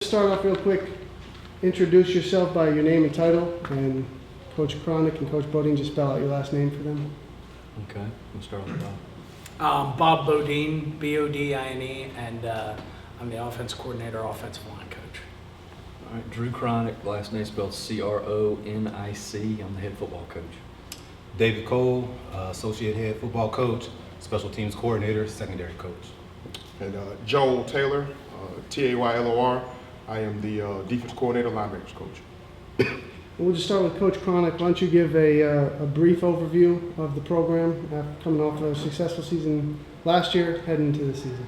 Start off real quick. Introduce yourself by your name and title, and Coach Chronic and Coach Bodine, just spell out your last name for them. Okay, we'll start with Bob. Bob Bodine, B-O-D-I-N-E, and I'm the offense coordinator, offensive line coach. All right, Drew Chronic, last name spelled C-R-O-N-I-C. I'm the head football coach. David Cole, associate head football coach, special teams coordinator, secondary coach. And Joel Taylor, T-A-Y-L-O-R. I am the defense coordinator, linebackers coach. We'll just start with Coach Chronic. Why don't you give a brief overview of the program after coming off a successful season last year, heading into the season?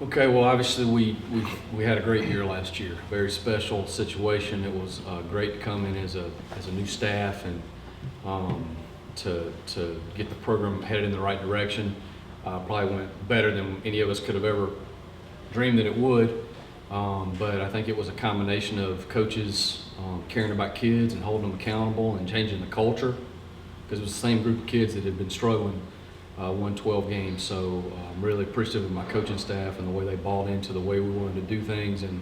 Okay, well, obviously we had a great year last year. Very special situation. It was great to come in as a new staff and to get the program headed in the right direction. Probably went better than any of us could have ever dreamed that it would. But I think it was a combination of coaches caring about kids and holding them accountable and changing the culture, because it was the same group of kids that had been struggling, won 12 games. So I'm really appreciative of my coaching staff and the way they bought into the way we wanted to do things. And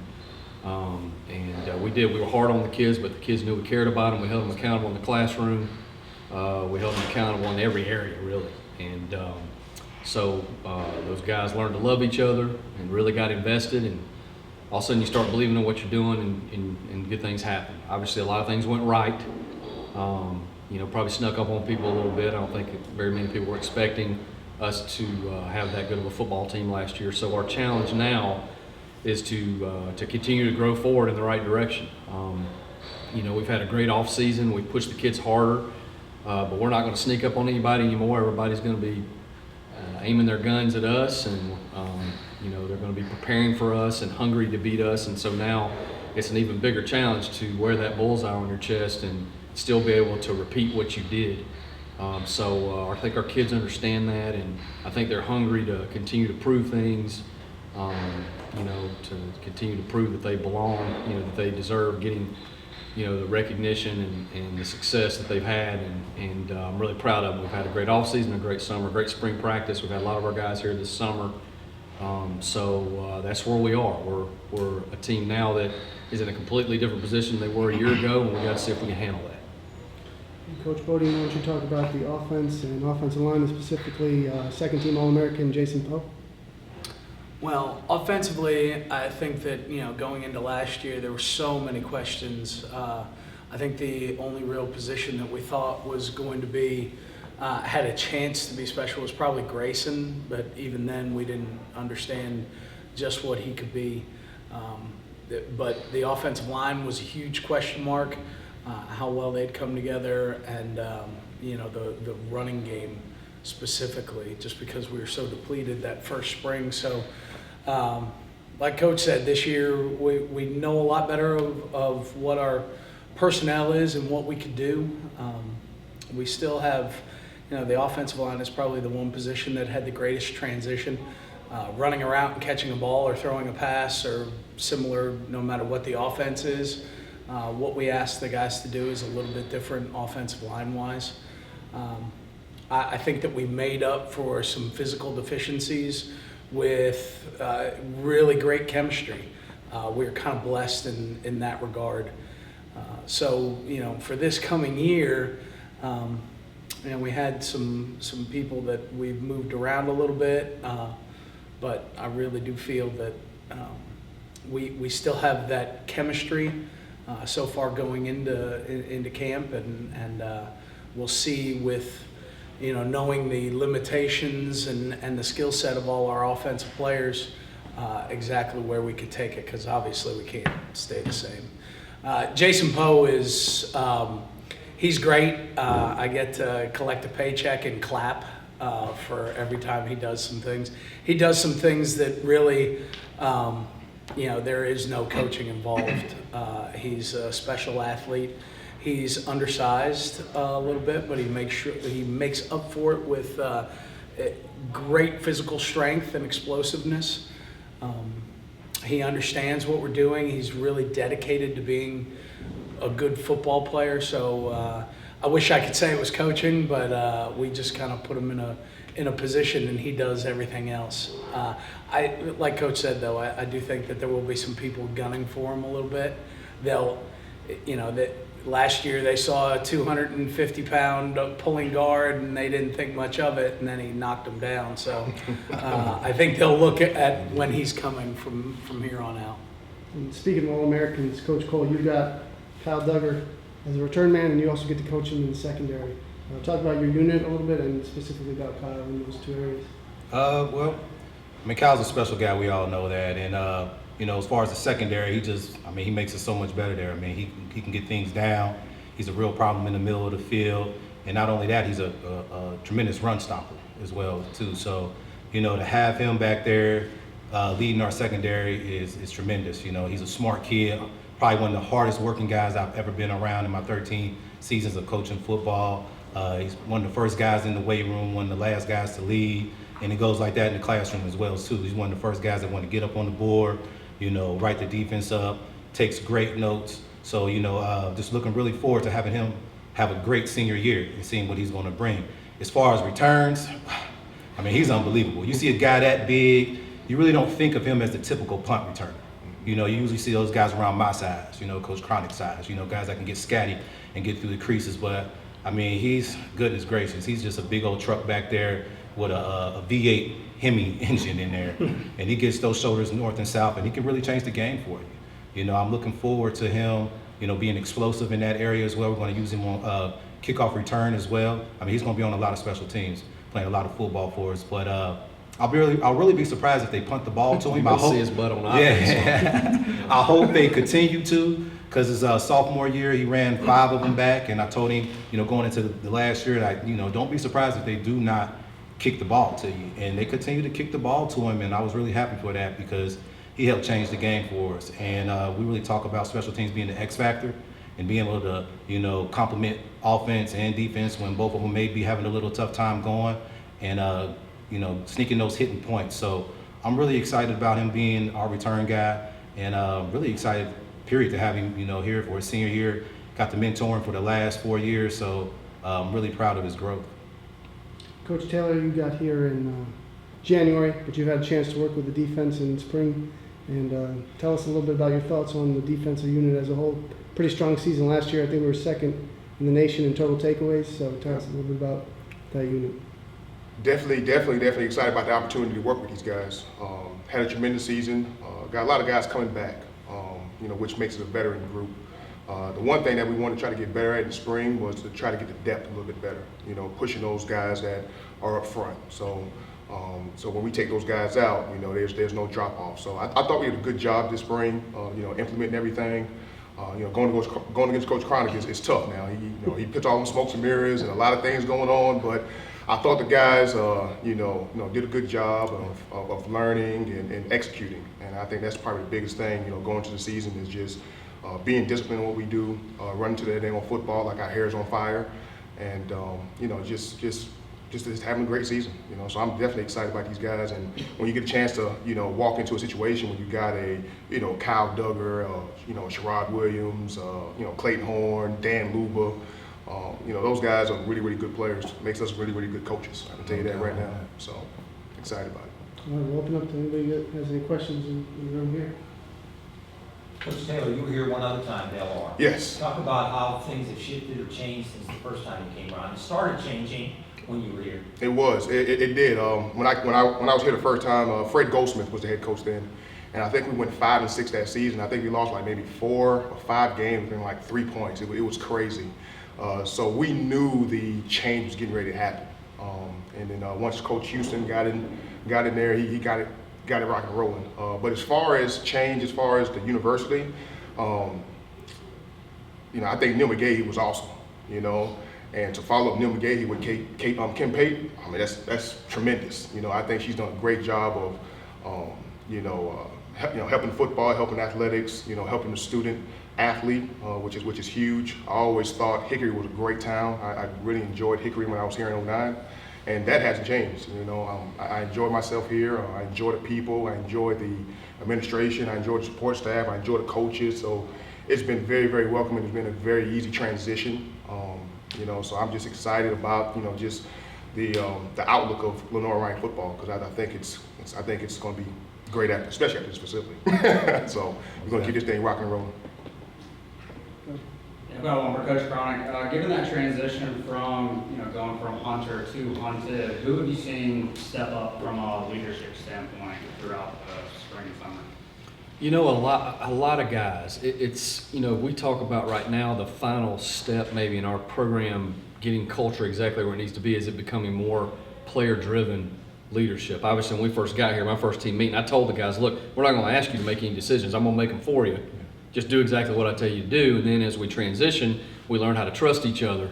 we did. We were hard on the kids, but the kids knew we cared about them. We held them accountable in the classroom. We held them accountable in every area, really. And so those guys learned to love each other and really got invested. And all of a sudden you start believing in what you're doing and good things happen. Obviously a lot of things went right. Probably snuck up on people a little bit. I don't think very many people were expecting us to have that good of a football team last year. So our challenge now is to continue to grow forward in the right direction. We've had a great off season. We've pushed the kids harder, but we're not going to sneak up on anybody anymore. Everybody's going to be aiming their guns at us, and they're going to be preparing for us and hungry to beat us. And so now it's an even bigger challenge to wear that bullseye on your chest and still be able to repeat what you did. I think our kids understand that, and I think they're hungry to continue to prove things, to continue to prove that they belong, that they deserve getting the recognition and the success that they've had, and I'm really proud of them. We've had a great off season, a great summer, great spring practice. We've had a lot of our guys here this summer. That's where we are. We're a team now that is in a completely different position than they were a year ago, and we got to see if we can handle that. Coach Bodine, why don't you talk about the offense and offensive line, and specifically second team All-American Jason Poe? Well, offensively, I think that, going into last year, there were so many questions. I think the only real position that we thought was going to be, had a chance to be special was probably Grayson, but even then we didn't understand just what he could be. But the offensive line was a huge question mark, how well they'd come together, and the running game specifically, just because we were so depleted that first spring. So like Coach said, this year we know a lot better of what our personnel is and what we could do. We still have, the offensive line is probably the one position that had the greatest transition. Running around and catching a ball or throwing a pass or similar, no matter what the offense is. What we ask the guys to do is a little bit different offensive line-wise. I think that we made up for some physical deficiencies with really great chemistry. We were kind of blessed in that regard. For this coming year, we had some people that we've moved around a little bit, but I really do feel that we still have that chemistry so far going into camp, and we'll see with knowing the limitations and the skill set of all our offensive players exactly where we could take it, because obviously we can't stay the same. Jason Poe is he's great. I get to collect a paycheck and clap for every time he does some things. He does some things that really, there is no coaching involved. He's a special athlete. He's undersized a little bit, but he makes up for it with great physical strength and explosiveness. He understands what we're doing. He's really dedicated to being a good football player. So I wish I could say it was coaching, but we just kind of put him in a position and he does everything else. Like Coach said, though, I do think that there will be some people gunning for him a little bit. That last year they saw a 250-pound pulling guard and they didn't think much of it, and then he knocked them down. So I think they'll look at when he's coming from here on out. And speaking of All-Americans, Coach Cole, you've got Kyle Duggar as a return man, and you also get to coach him in the secondary. Talk about your unit a little bit, and specifically about Kyle in those two areas. Well, I mean, Kyle's a special guy. We all know that. And, as far as the secondary, he makes it so much better there. I mean, he can get things down. He's a real problem in the middle of the field. And not only that, he's a tremendous run stopper as well, too. So, to have him back there leading our secondary is tremendous. He's a smart kid, probably one of the hardest working guys I've ever been around in my 13 seasons of coaching football. He's one of the first guys in the weight room, one of the last guys to lead, and it goes like that in the classroom as well, too. He's one of the first guys that want to get up on the board, write the defense up, takes great notes. So, just looking really forward to having him have a great senior year and seeing what he's going to bring. As far as returns, I mean, he's unbelievable. You see a guy that big, you really don't think of him as the typical punt returner. You usually see those guys around my size, Coach Cronick's size, guys that can get scatty and get through the creases. But, I mean, he's, goodness gracious, he's just a big old truck back there with a V8 Hemi engine in there. And he gets those shoulders north and south, and he can really change the game for you. I'm looking forward to him, being explosive in that area as well. We're going to use him on kickoff return as well. I mean, he's going to be on a lot of special teams, playing a lot of football for us. But I'll really be surprised if they punt the ball to him. I hope see his butt on offense. Yeah. I hope they continue to, because his sophomore year he ran 5 of them back, and I told him, going into the last year that don't be surprised if they do not kick the ball to you. And they continue to kick the ball to him, and I was really happy for that because he helped change the game for us. And we really talk about special teams being the X factor and being able to complement offense and defense when both of them may be having a little tough time going, and sneaking those hitting points. So I'm really excited about him being our return guy, and really excited, period, to have him, here for his senior year. Got to mentor him for the last 4 years, so I'm really proud of his growth. Coach Taylor, you got here in January, but you've had a chance to work with the defense in spring. And tell us a little bit about your thoughts on the defensive unit as a whole. Pretty strong season last year. I think we were second in the nation in total takeaways. So tell us a little bit about that unit. Definitely excited about the opportunity to work with these guys. Had a tremendous season. Got a lot of guys coming back, which makes it a veteran group. The one thing that we wanted to try to get better at in the spring was to try to get the depth a little bit better, pushing those guys that are up front. So when we take those guys out, there's no drop off. So I thought we did a good job this spring, implementing everything. Going against Coach Cronick is tough now. He puts all them smokes and mirrors and a lot of things going on, but I thought the guys, did a good job of learning and executing. And I think that's probably the biggest thing, going to the season is just being disciplined in what we do, running to that day on football like our hair is on fire, and just having a great season. So I'm definitely excited about these guys. And when you get a chance to, walk into a situation when you got a, Kyle Duggar, Sherrod Williams, Clayton Horn, Dan Luba, those guys are really good players. Makes us really good coaches. I can tell you that right now. So excited about it. All right, we'll open up to anybody that has any questions in the room here. Coach Taylor, you were here one other time, LR. Yes. Talk about how things have shifted or changed since the first time you came around. It started changing when you were here. It was. It did. When I was here the first time, Fred Goldsmith was the head coach then, and I think we went 5-6 that season. I think we lost like maybe 4 or 5 games in like 3 points. It was crazy. So we knew the change was getting ready to happen. And then once Coach Houston got in there, he got it rock and rolling. But as far as change, as far as the university, I think Neil McGahee was awesome. And to follow up Neil McGahee with Kim Pate, I mean that's tremendous. I think she's done a great job of helping football, helping athletics, helping the student athlete, which is huge. I always thought Hickory was a great town. I really enjoyed Hickory when I was here in 2009. And that hasn't changed. I enjoy myself here. I enjoy the people. I enjoy the administration. I enjoy the support staff. I enjoy the coaches. So it's been very welcoming. It's been a very easy transition. So I'm just excited about just the outlook of Lenoir-Rhyne football, because I think it's going to be great, especially at this facility. So we're going to keep this thing rocking and rolling. I've got one for Coach Cronick. Given that transition from, going from hunter to hunted, who have you seen step up from a leadership standpoint throughout the spring and summer? A lot of guys. It's we talk about right now the final step maybe in our program getting culture exactly where it needs to be is it becoming more player-driven leadership. Obviously, when we first got here, my first team meeting, I told the guys, look, we're not going to ask you to make any decisions. I'm going to make them for you. Just do exactly what I tell you to do. And then as we transition, we learn how to trust each other,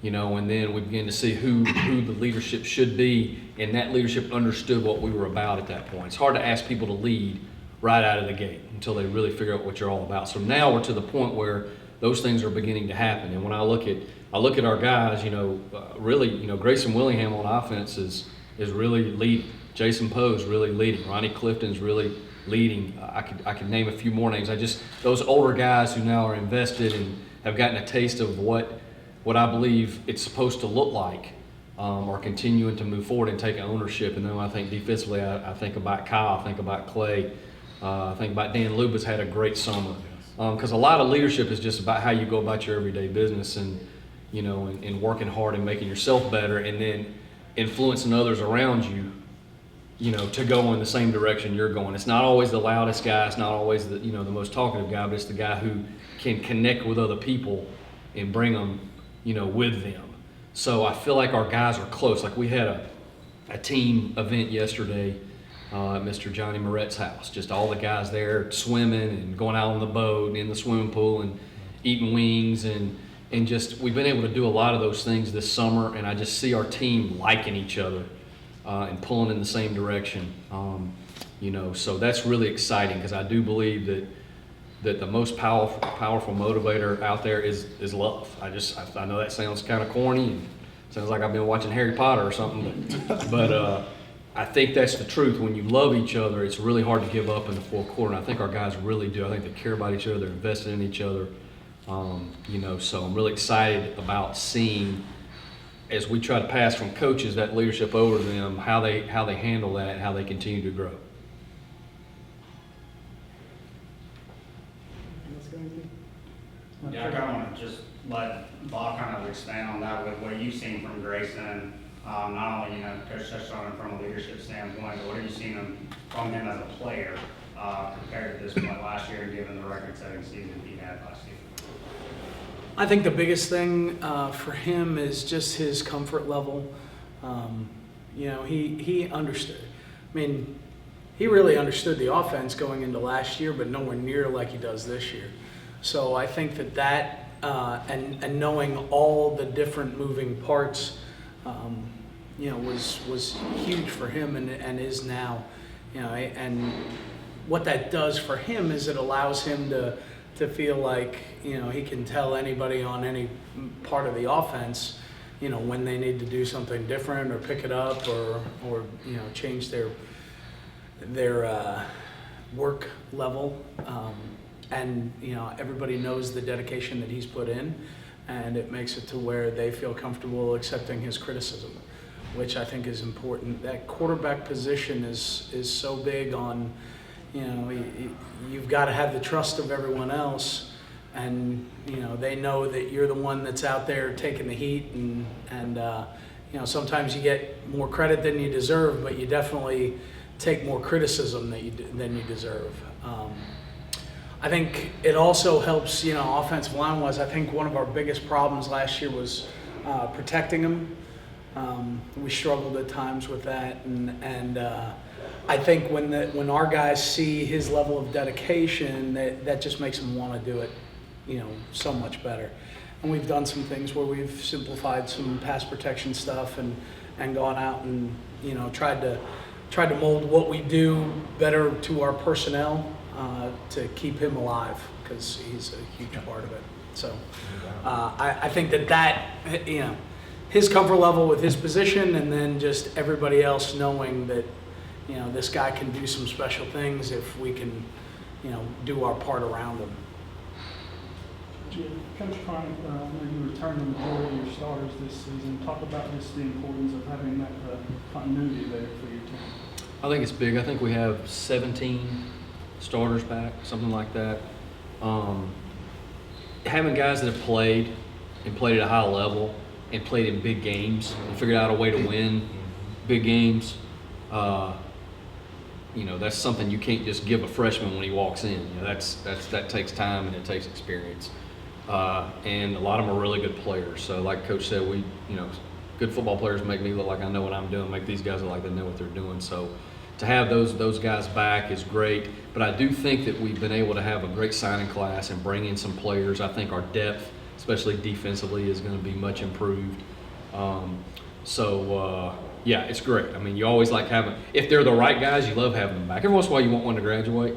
and then we begin to see who the leadership should be. And that leadership understood what we were about at that point. It's hard to ask people to lead right out of the gate until they really figure out what you're all about. So now we're to the point where those things are beginning to happen. And when I look at our guys, really, Grayson Willingham on offense is really leading. Jason Poe's really leading. Ronnie Clifton's really leading. I could name a few more names. Those older guys who now are invested and have gotten a taste of what I believe it's supposed to look like are continuing to move forward and take ownership. And then I think defensively, I think about Kyle, I think about Clay, I think about Dan Luba's had a great summer. Because a lot of leadership is just about how you go about your everyday business and working hard and making yourself better and then influencing others around you, to go in the same direction you're going. It's not always the loudest guy. It's not always the most talkative guy, but it's the guy who can connect with other people and bring them, with them. So I feel like our guys are close. Like we had a team event yesterday at Mr. Johnny Moret's house. Just all the guys there swimming and going out on the boat and in the swimming pool and eating wings and just we've been able to do a lot of those things this summer, and I just see our team liking each other and pulling in the same direction. So that's really exciting because I do believe that the most powerful motivator out there is love. I know that sounds kind of corny and sounds like I've been watching Harry Potter or something, but I think that's the truth. When you love each other, it's really hard to give up in the fourth quarter, and I think our guys really do. I think they care about each other, they're invested in each other. So I'm really excited about seeing, as we try to pass from coaches that leadership over to them, how they handle that and how they continue to grow. Yeah, I kind of want to just let Bob kind of expand on that with what you've seen from Grayson. Not only, Coach touched on it from a leadership standpoint, but what have you seen from him as a player compared to this point last year, given the record-setting season he had last year? I think the biggest thing for him is just his comfort level. He understood. I mean, he really understood the offense going into last year, but nowhere near like he does this year. So I think that and knowing all the different moving parts, was huge for him and is now, and what that does for him is it allows him to feel like, he can tell anybody on any part of the offense, when they need to do something different or pick it up or change their work level. And everybody knows the dedication that he's put in, and it makes it to where they feel comfortable accepting his criticism, which I think is important. That quarterback position is so big on, you've got to have the trust of everyone else, and they know that you're the one that's out there taking the heat, and sometimes you get more credit than you deserve, but you definitely take more criticism than you deserve. I think it also helps, offensive line-wise. I think one of our biggest problems last year was protecting him. We struggled at times with that, and I think when our guys see his level of dedication, that just makes them want to do it, so much better. And we've done some things where we've simplified some pass protection stuff and gone out and tried to mold what we do better to our personnel. To keep him alive, because he's a huge part of it. So I think that his comfort level with his position, and then just everybody else knowing that this guy can do some special things if we can do our part around him. Yeah, Coach Chronic, I know you returned the majority of your starters this season. Talk about just the importance of having that continuity there for your team. I think it's big. I think we have 17 starters back, something like that. Having guys that have played and played at a high level and played in big games and figured out a way to win big games, that's something you can't just give a freshman when he walks in. That takes time and it takes experience. And a lot of them are really good players. So like Coach said, good football players make me look like I know what I'm doing, make these guys look like they know what they're doing. So to have those guys back is great. But I do think that we've been able to have a great signing class and bring in some players. I think our depth, especially defensively, is going to be much improved. Yeah, it's great. I mean, you always like having, if they're the right guys, you love having them back. Every once in a while you want one to graduate,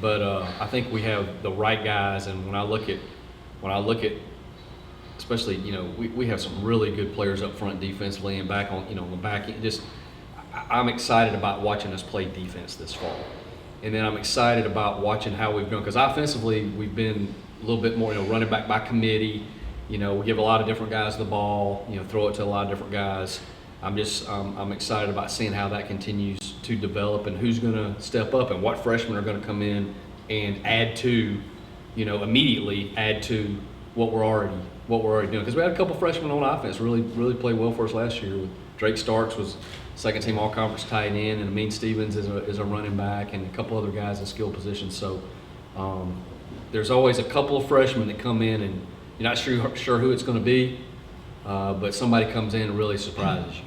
But I think we have the right guys, and when I look at, especially, we have some really good players up front defensively and back on, the back end. I'm excited about watching us play defense this fall. And then I'm excited about watching how we've gone, because offensively we've been a little bit more, running back by committee. We give a lot of different guys the ball, throw it to a lot of different guys. I'm excited about seeing how that continues to develop and who's going to step up and what freshmen are going to come in and add to, immediately add to what we're already doing. Because we had a couple freshmen on offense really played well for us last year. Drake Starks was second team all-conference tight end, and Amin Stevens is a running back, and a couple other guys in skill positions. So there's always a couple of freshmen that come in and you're not sure who it's going to be, but somebody comes in and really surprises you.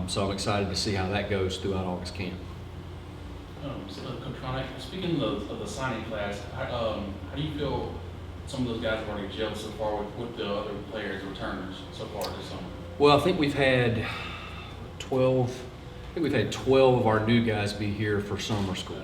So I'm excited to see how that goes throughout August camp. Coach Chronic, speaking of the signing class, how do you feel some of those guys have already gelled so far with the other players, the returners, so far this summer? Well, I think we've had 12 of our new guys be here for summer school.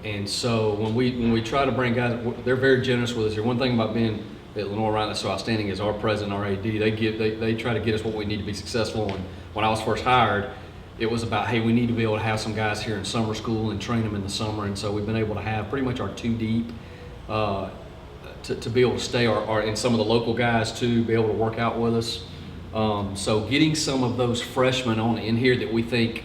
And so when we try to bring guys, they're very generous with us here. One thing about being at Lenoir-Rhyne that's so outstanding is our president, our AD, they try to get us what we need to be successful. And when I was first hired, it was about, hey, we need to be able to have some guys here in summer school and train them in the summer. And so we've been able to have pretty much our two deep to be able to stay, and some of the local guys too, be able to work out with us. So getting some of those freshmen on in here that we think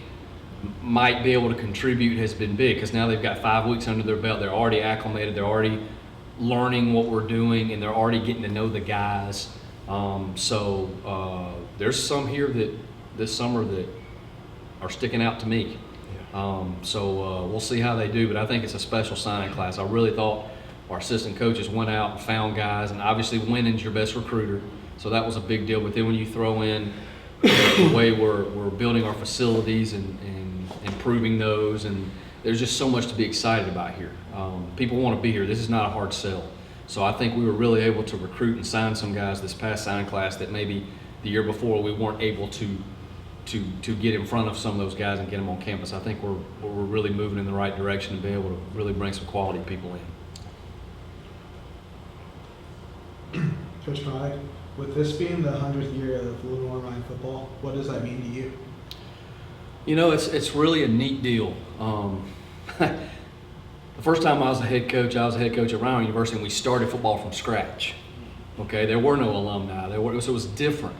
might be able to contribute has been big, because now they've got 5 weeks under their belt. They're already acclimated. They're already learning what we're doing, and they're already getting to know the guys. There's some here that this summer that are sticking out to me. We'll see how they do, but I think it's a special signing class. I really thought our assistant coaches went out and found guys, and obviously winning's your best recruiter, so that was a big deal. But then when you throw in the way we're building our facilities and improving those, and there's just so much to be excited about here. People want to be here. This is not a hard sell. So I think we were really able to recruit and sign some guys this past signing class that maybe the year before we weren't able to get in front of some of those guys and get them on campus. I think we're really moving in the right direction to be able to really bring some quality people in. Coach Chronic, with this being the 100th year of Lenoir-Rhyne football, what does that mean to you? It's really a neat deal. The first time I was a head coach at Rhine University, and we started football from scratch. Okay, there were no alumni. So it was different.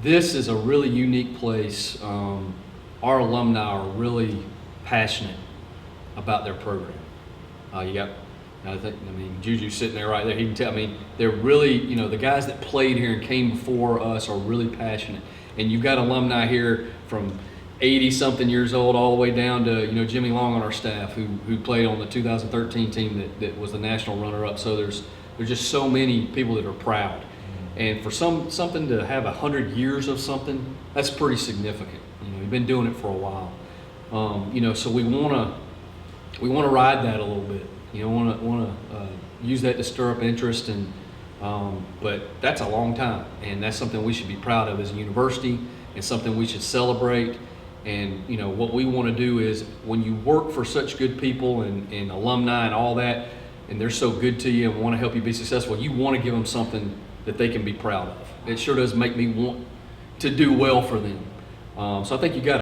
This is a really unique place. Our alumni are really passionate about their program. Juju's sitting there right there. He can tell. They're really, the guys that played here and came before us are really passionate. And you've got alumni here from 80-something years old all the way down to, Jimmy Long on our staff who played on the 2013 team that was the national runner-up. So there's just so many people that are proud. And for something to have 100 years of something, that's pretty significant. You've been doing it for a while. So we want to ride that a little bit. Want to use that to stir up interest, but that's a long time, and that's something we should be proud of as a university, and something we should celebrate. And what we want to do is, when you work for such good people and alumni and all that, and they're so good to you and want to help you be successful, you want to give them something that they can be proud of. It sure does make me want to do well for them. So I think you got